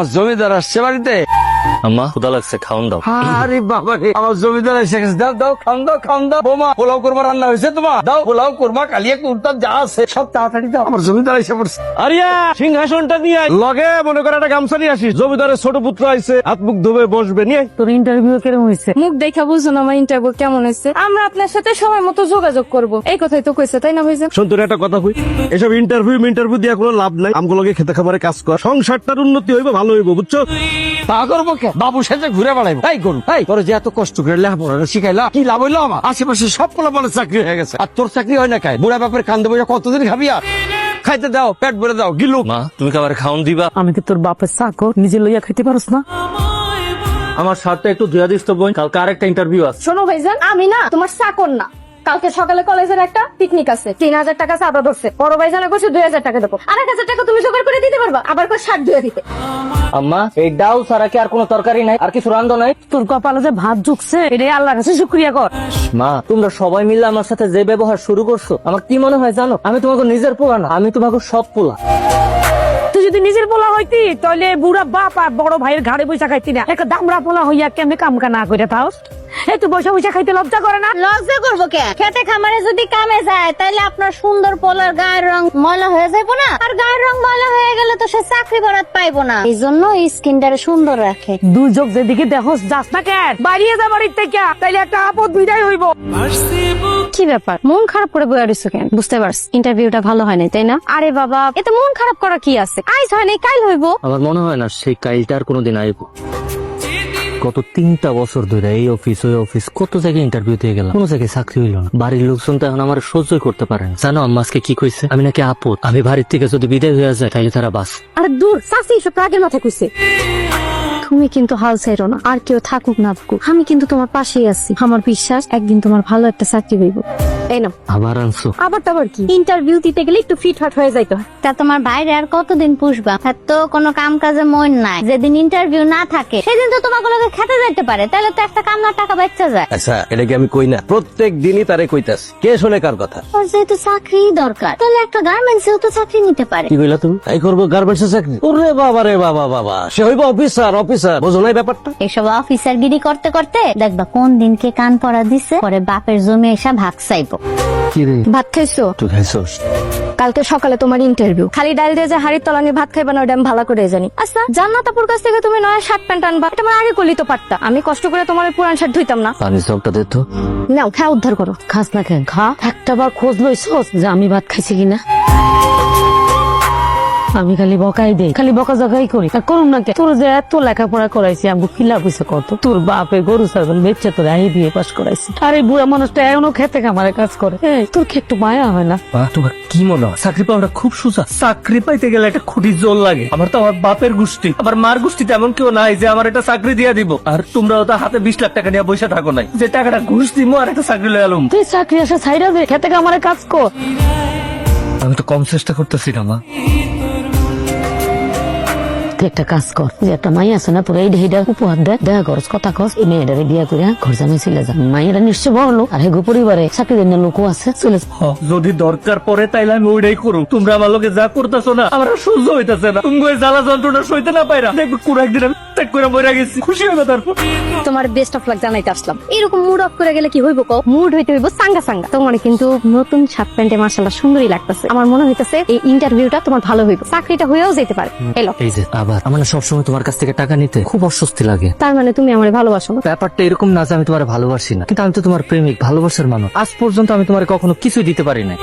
আমার জমিদার আসছে বাড়িতে। আম্মা ক্ষুধা লাগছে, খাওন দাও। আরে বাবা রে, আমার জমিদার এসে গেছে। দাও দাও, খাওন দাও। বোমা, পোলাও কোরমা রান্না হয়েছে তোমার? দাও পোলাও কোরমা, কালিয়া কুর্তাম যা আছে সব তাড়াতাড়ি দাও। আমার জমিদার এসে পড়ছে। আরিয়া সিংহাসনটা নিয়ে আয়। লগে মনে করে একটা গামছা নিয়ে আসিস। জমিদারের ছোট পুত্র আইছে, হাত মুখ ধুবে বসবে। নিয়ে তোর ইন্টারভিউ কেমন হয়েছে? মুখ দেখা বুঝুন আমার ইন্টারভিউ কেমন হয়েছে। আমরা আপনার সাথে সময় মতো যোগাযোগ করব, এই কথাই তো কইছে, তাই না ভাইজান? শোন, তোর একটা কথা কই, এসব ইন্টারভিউ দিয়ে কোনো লাভ নাই। আমগুলোকে খেতে খাবারে কাজ কর, সংসারটার উন্নতি হইবে, ভালো হইব, বুঝছো? তা করবো কে? বাবু সাথে ঘুরে বেড়াইবো? এই করুন, এই তোর যে এত কষ্ট করে লেখাপড়া শিখাইলা, কি লাভ হইলো আমার? আশেপাশে সব পোলাপানের চাকরি হয়ে গেছে, আর তোর চাকরি হয় না খাই? বুড়া বাপের কান্দে বসে কতদিন খাবি? আর খাইতে দাও, পেট ভরে দাও, গিলু। মা তুমি খাবার খাওন দিবা? আমি কি তোর বাপের চাকর? নিজে লইয়া খাইতে পারস না? আমার শার্টটা একটু ধুয়া দিস তো বোন, কালকে আরেকটা ইন্টারভিউ আছে। শোনো ভাইজান, আমি না তোমার চাকর না। কালকে সকালে কলেজের একটা পিকনিক আছে, 3000 টাকা চাঁদা ধরছে। বড় ভাইজানে কইছে 2000 টাকা দেবো, 1000 টাকা তুমি জোগাড় করে দিতে পারবা? আবার কই শার্ট ধুয়ে দিতে। আম্মা, এই ডাল ছাড়া কি আর কোনো তরকারি নাই? আর কিছু রান্ধো নাই? তোর কপালে যে ভাত ঢুকছে, এটাই আল্লাহর কাছে শুকরিয়া কর। মা, তোমরা সবাই মিলে আমার সাথে যে ব্যবহার শুরু করছো, আমার কি মনে হয় জানো? আমি তোমাকে নিজের পোলা না, আমি তোমাকে সব পোলা। তুই যদি নিজের পোলা হইতি, তাহলে বুড়া বাপ আর বড় ভাইয়ের ঘাড়ে বৈশা খাইতি না। একটা দামড়া পোলা হইয়া কেমনে কামকা না করে তাও এই তুই বসে বসে খাইতে লজ্জা করে না? লজ্জা করবো কে? খেতে খামারে যদি কামে যায়, তাহলে আপনার সুন্দর পোলার গায়ের রং ময়লা হয়ে যাবো না? আর গায়ের রং ময়লা হয়ে গেলে তো সে চাকরি বারাত পাইবো না। এই জন্য স্কিনটারে সুন্দর রাখে। দুই চোখ যেদিকে দেখোস যাস না কেন? বাড়িয়ে যা বাড়ির থেকে, তাইলে একটা আপদ বিদায় হইব। কি ব্যাপার, মন খারাপ করে বয়ে আসছো কেন? বুঝতে পারছি ইন্টারভিউটা ভালো হয়নি, তাই না? আরে বাবা, এতে মন খারাপ করা কি আছে? আইস হয়নি, কাইল হইব। আমার মনে হয় না সেই কাইলটার কোনোদিন আইব। গত 3টা বছর ধরে এই অফিস ওই অফিস কত জায়গায় ইন্টারভিউ দিয়ে গেলাম, কোনো জায়গায় চাকরি হইল না। বাড়ির লোকজন তো এখন আমার সহ্যই করতে পারে না। জানো আম্মা আজকে কি কইছে? আমি নাকি আপদ, আমি বাড়ির থেকে যদি বিদায় হয়ে যায় তাহলে তারা বাস। আরে দূর, চাষি এসব আগের মাথায় কইছে। তুমি কিন্তু হাল ছাইরো না, আর কেউ থাকুক না থাকুক, আমি কিন্তু তোমার পাশেই আছি। আমার বিশ্বাস একদিন তোমার ভালো একটা চাকরি হইব। এই না আবার আনছো? আবার তাবার কি, ইন্টারভিউ দিতে গেলে একটু ফিট ফাট হয়ে যাইতো। তা তোমার বাইরে আর কতদিন পুষবা? তো কোনো কাম কাজে মন নাই, যেদিন ইন্টারভিউ না থাকে সেদিন তো তোমাকে লোকে খেতে যাইতে পারে, তাহলে তো একটা কামলার টাকা বাচ্চা যায়। আচ্ছা, এটা কি আমি কই না? প্রত্যেক দিনই তারে কইতাছি, কে শোনে কার কথা? ওর যেহেতু চাকরি দরকার, তাহলে একটা গার্মেন্টসেও তো চাকরি নিতে পারে। কি কইলা তুমি? তাই করবো গার্মেন্টস চাকরি? ওরে বাবা রে বাবা বাবা, সে হইব অফিসার। বোঝো নাই ব্যাপারটা? এসব অফিসার গিরি করতে করতে দেখবা কোন দিন কে কান পড়া দিছে, পরে বাপের জমি এসে ভাগ চাইবো। কি রে ভাত খাইছো? তুই খাইছস? কালকে সকালে তোমার ইন্টারভিউ, খালি ডাল দিয়ে যে হাড়ির তলা নিয়ে ভাত খাইবা না, ওটা আমি ভালো করে জানি। আচ্ছা, জান্নাতাপুর কাছ থেকে তুমি নয়া শার্ট প্যান্ট আনবা, এটা আমার আগে করলি তো পারতা। আমি কষ্ট করে তোমার পুরান শার্ট ধুইতাম না? পানি জগটা দে তো। নাও, খা, উদ্ধার করো। খাস না কেন? খা। একটা বার খোঁজ লইছস যে আমি ভাত খাইছি কিনা? আমি খালি বকাই দেই, খালি বকা জগাই করি, আর করুন না কে? তোর যে এত লেখাপড়া করাইছি, আমি কিলা বুঝছে কত? তোর বাপে গরু ছাগল বেচে তোর আই বিয়ে পাস করাইছি, আর এই বুড়া মানুষটা এখনো খেতে খামারে কাজ করে। এই তোর কি একটু মায়া হয় না? তোমার কি মনে হয় চাকরি পাওয়াটা খুব সোজা? চাকরি পাইতে গেলে একটা খুঁটি জোর লাগে। আমার তো আমার বাপের গোষ্ঠী, আমার মার গোষ্ঠীতে এমন কেউ নাই যে আমার একটা চাকরি দিয়ে দিব। আর তোমরাও তো হাতে 20 লাখ টাকা নিয়ে বসে থাকো নাই, যে টাকাটা ঘুষ দিমো আর একটা চাকরি লয়ে আলুম। তুই চাকরি আসা ছাইরা দে, খেতে খামারে কাজ কর। আমি তো কম চেষ্টা করতেছি না মা। একটা কাজ কর, যে একটা মাই আছে না তোর, এই ঢেইটা উপহার দে, দেখা করস, কথা কস, এই মেয়েটারে বিয়া করে ঘর জামাই চলে যা। মাইয়েরা নিশ্চয় বড় লোক, আর হেগো পরিবারে চাকরি দেন লোকও আছে, চলে যা। যদি দরকার পড়ে তাইলে আমি ওইটাই করুম। তোমরা আমার লোকে যা করতেছো না, আমার আর সহ্য হইতেছে না। তুমি ওই জ্বালা যন্ত্রণা সইতে না পাইরা দেখবে কোন একদিন আমি ত্যাগ করে মরে গেছি, খুশি হবে তারপর। তোমার বেস্ট অফ লাক জানাইতে আসলাম। এরকম মুড অফ করে গেলে কি হইব কও? মুড হইতে হইব সাঙ্গা সাঙ্গা। তোমার কিন্তু নতুন শার্ট প্যান্টে মাশাআল্লাহ সুন্দরই লাগতেছে। আমার মনে হইতেছে এই ইন্টারভিউটা তোমার ভালো হইব, চাকরিটা হয়েও যেতে পারে। এলো, এই যে আবার আমার সবসময় তোমার কাছ থেকে টাকা নিতে খুব অস্বস্তি লাগে। তার মানে তুমি আমারে ভালোবাসো না? ব্যাপারটা এরকম না যে আমি তোমার ভালোবাসি না, কিন্তু আমি তো তোমার প্রেমিক, ভালোবাসার মানুষ। আজ পর্যন্ত আমি তোমার কখনো কিছুই দিতে পারি না।